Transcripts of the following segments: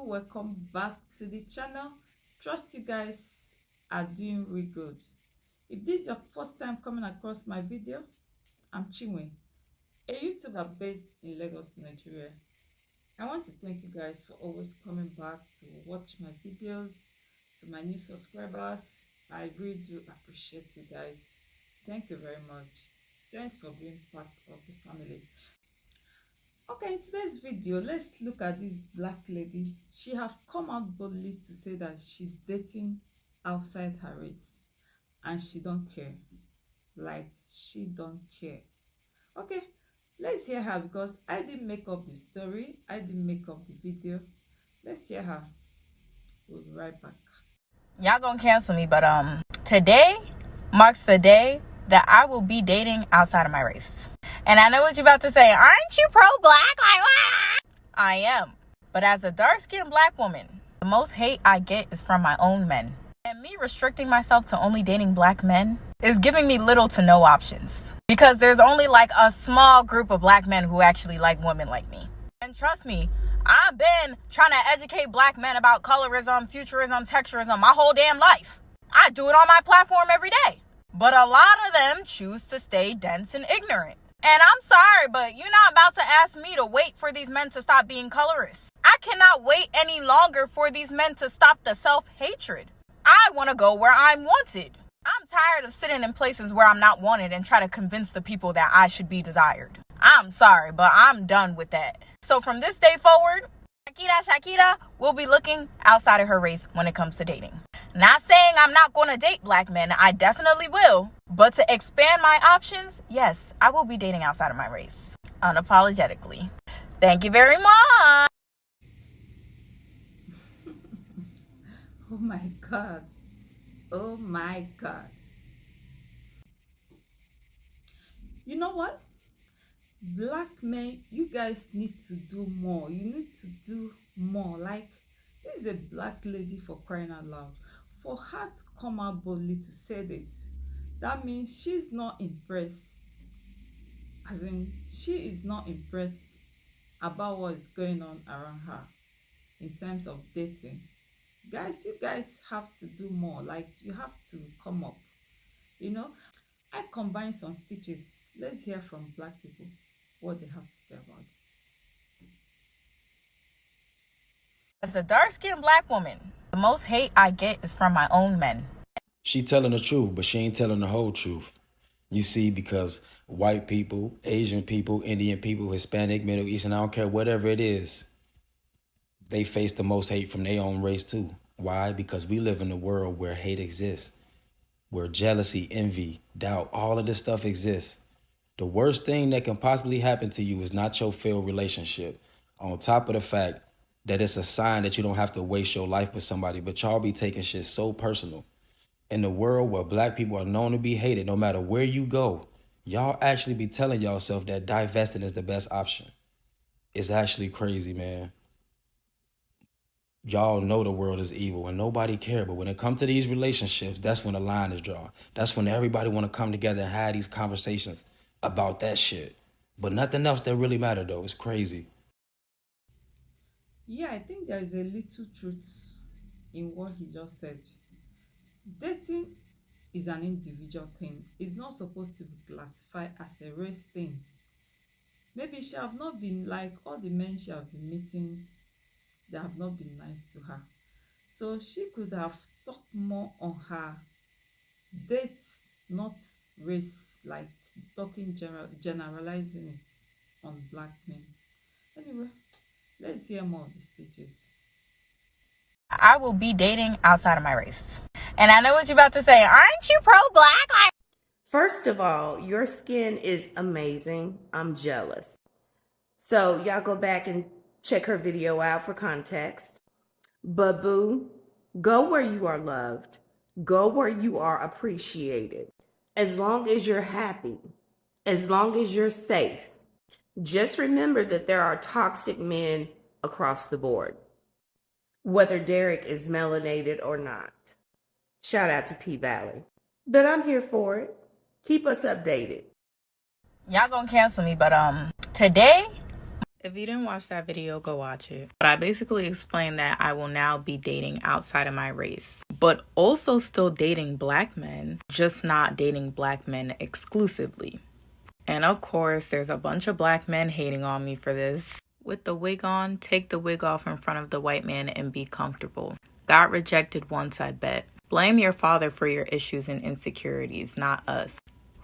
welcome back to the channel. Trust you guys are doing really good. If this is your first time coming across my video, I'm Chinwe, a YouTuber based in Lagos, Nigeria. I want to thank you guys for always coming back to watch my videos. To my new subscribers, I really do appreciate you guys. Thank you very much. Thanks for being part of the family. Okay, in today's video, let's look at this black lady. She have come out boldly to say that she's dating outside her race and she don't care. Like, she don't care. Okay, let's hear her because I didn't make up the story. I didn't make up the video. Let's hear her. We'll be right back. Y'all gonna cancel me, but today marks the day that I will be dating outside of my race. And I know what you're about to say. Aren't you pro-black? I am. But as a dark-skinned black woman, the most hate I get is from my own men. And me restricting myself to only dating black men is giving me little to no options. Because there's only like a small group of black men who actually like women like me. And trust me, I've been trying to educate black men about colorism, futurism, texturism my whole damn life. I do it on my platform every day. But a lot of them choose to stay dense and ignorant. And I'm sorry, but you're not about to ask me to wait for these men to stop being colorists. I cannot wait any longer for these men to stop the self-hatred. I want to go where I'm wanted. I'm tired of sitting in places where I'm not wanted and try to convince the people that I should be desired. I'm sorry, but I'm done with that. So from this day forward, Shakira will be looking outside of her race when it comes to dating. Not saying I'm not going to date black men. I definitely will. But to expand my options, yes, I will be dating outside of my race. Unapologetically. Thank you very much. Oh my God. Oh my God. You know what? Black men, you guys need to do more. You need to do more. Like, this is a black lady, for crying out loud. For her to come out boldly to say this, that means she's not impressed. As in, she is not impressed about what is going on around her in terms of dating. Guys, you guys have to do more. Like, you have to come up. You know, I combine some stitches. Let's hear from black people what they have to say about this. As a dark-skinned black woman, the most hate I get is from my own men. She telling the truth, but she ain't telling the whole truth. You see, because white people, Asian people, Indian people, Hispanic, Middle Eastern, I don't care, whatever it is, they face the most hate from their own race too. Why? Because we live in a world where hate exists, where jealousy, envy, doubt, all of this stuff exists. The worst thing that can possibly happen to you is not your failed relationship. On top of the fact that it's a sign that you don't have to waste your life with somebody, but y'all be taking shit so personal. In the world where black people are known to be hated, no matter where you go, y'all actually be telling yourself that divesting is the best option. It's actually crazy, man. Y'all know the world is evil and nobody care, but when it comes to these relationships, that's when the line is drawn. That's when everybody want to come together and have these conversations about that shit. But nothing else that really matter though. It's crazy. Yeah, I think there is a little truth in what he just said. Dating is an individual thing. It's not supposed to be classified as a race thing. Maybe she have not been like all the men she have been meeting, they have not been nice to her. So she could have talked more on her dates, not race, like talking generalizing it on black men. Anyway, let's hear more of the stitches. I will be dating outside of my race. And I know what you're about to say. Aren't you pro-black? First of all, your skin is amazing. I'm jealous. So y'all go back and check her video out for context. But boo, go where you are loved. Go where you are appreciated. As long as you're happy, as long as you're safe. Just remember that there are toxic men across the board, whether Derek is melanated or not. Shout out to P-Valley. But I'm here for it. Keep us updated. Y'all gonna cancel me, but today If you didn't watch that video, go watch it. But I basically explained that I will now be dating outside of my race, but also still dating black men, just not dating black men exclusively. And of course, there's a bunch of black men hating on me for this. With the wig on, take the wig off in front of the white man and be comfortable. Got rejected once, I bet. Blame your father for your issues and insecurities, not us.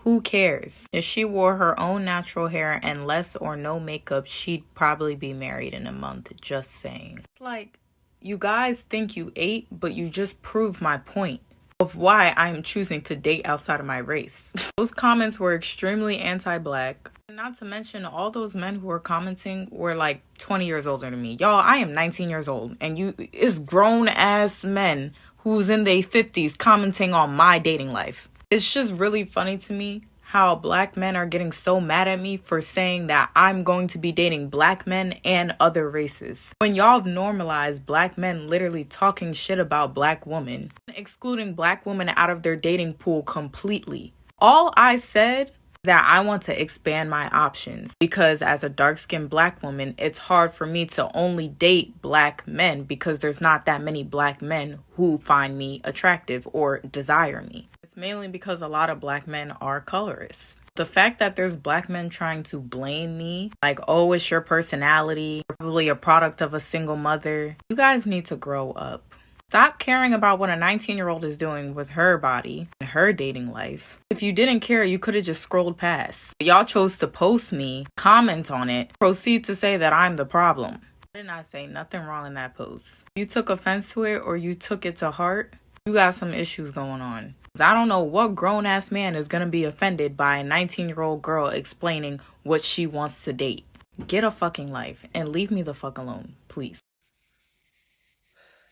Who cares? If she wore her own natural hair and less or no makeup, she'd probably be married in a month, just saying. It's like, you guys think you ate, but you just proved my point of why I'm choosing to date outside of my race. Those comments were extremely anti-black. Not to mention, all those men who were commenting were like 20 years older than me. Y'all, I am 19 years old, and it's grown-ass men who's in their 50s commenting on my dating life. It's just really funny to me how black men are getting so mad at me for saying that I'm going to be dating black men and other races. When y'all have normalized black men literally talking shit about black women, excluding black women out of their dating pool completely. All I said that I want to expand my options because as a dark-skinned black woman, it's hard for me to only date black men because there's not that many black men who find me attractive or desire me. It's mainly because a lot of black men are colorists. The fact that there's black men trying to blame me, like, oh, it's your personality, you're probably a product of a single mother. You guys need to grow up. Stop caring about what a 19-year-old is doing with her body and her dating life. If you didn't care, you could have just scrolled past. Y'all chose to post me, comment on it, proceed to say that I'm the problem. I did not say nothing wrong in that post. You took offense to it or you took it to heart, you got some issues going on. I don't know what grown-ass man is going to be offended by a 19-year-old girl explaining what she wants to date. Get a fucking life and leave me the fuck alone, please.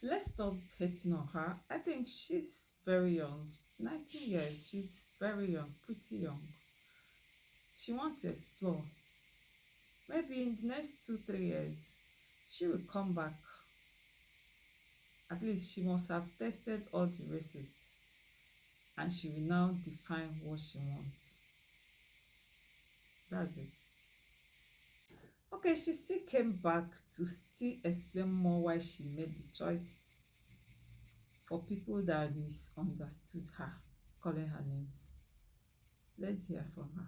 Let's stop hating on her. I think she's very young. 19 years. She's very young, pretty young. She wants to explore. Maybe in the next 2-3 years, she will come back. At least she must have tested all the races and she will now define what she wants. That's it. Okay, she still came back to still explain more why she made the choice for people that misunderstood her, calling her names. Let's hear from her.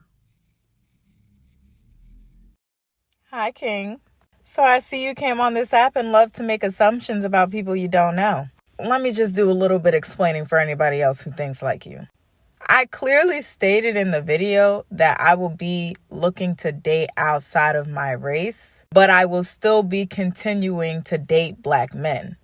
Hi, King. So I see you came on this app and love to make assumptions about people you don't know. Let me just do a little bit explaining for anybody else who thinks like you. I clearly stated in the video that I will be looking to date outside of my race, but I will still be continuing to date black men.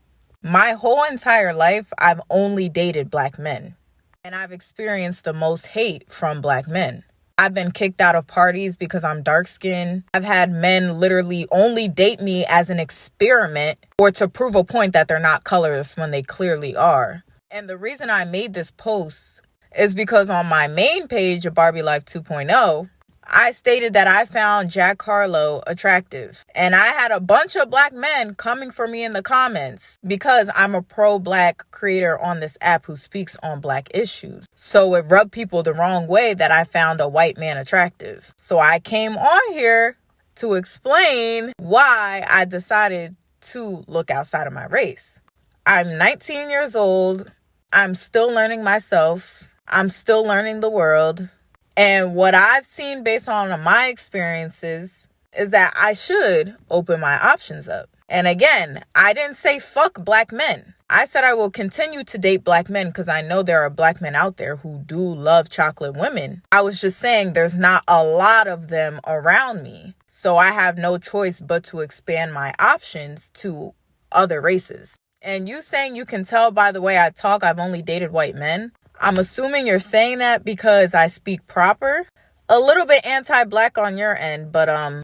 My whole entire life, I've only dated black men, and I've experienced the most hate from black men. I've been kicked out of parties because I'm dark-skinned. I've had men literally only date me as an experiment or to prove a point that they're not colorist when they clearly are. And the reason I made this post is because on my main page of Barbie Life 2.0, I stated that I found Jack Harlow attractive. And I had a bunch of black men coming for me in the comments because I'm a pro-black creator on this app who speaks on black issues. So it rubbed people the wrong way that I found a white man attractive. So I came on here to explain why I decided to look outside of my race. I'm 19 years old. I'm still learning myself. I'm still learning the world. And what I've seen based on my experiences is that I should open my options up. And again, I didn't say fuck black men. I said I will continue to date black men because I know there are black men out there who do love chocolate women. I was just saying there's not a lot of them around me. So I have no choice but to expand my options to other races. And you saying you can tell by the way I talk, I've only dated white men. I'm assuming you're saying that because I speak proper. A little bit anti-black on your end, but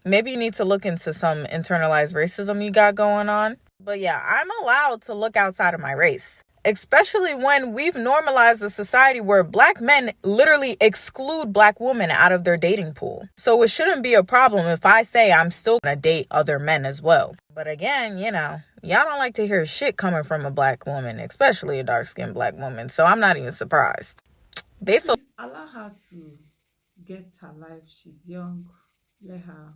maybe you need to look into some internalized racism you got going on. But yeah, I'm allowed to look outside of my race, especially when we've normalized a society where black men literally exclude black women out of their dating pool. So it shouldn't be a problem if I say I'm still gonna date other men as well. But again, y'all don't like to hear shit coming from a black woman, especially a dark-skinned black woman. So I'm not even surprised. Please allow her to get her life. She's young. Let her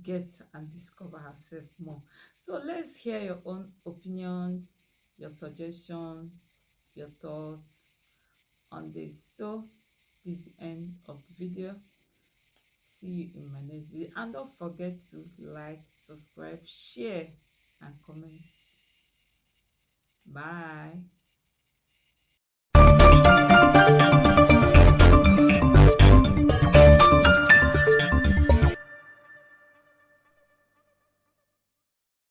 get and discover herself more. So let's hear your own opinion, your suggestion, your thoughts on this. So this is the end of the video. See you in my next video, and don't forget to like, subscribe, share and comment. Bye.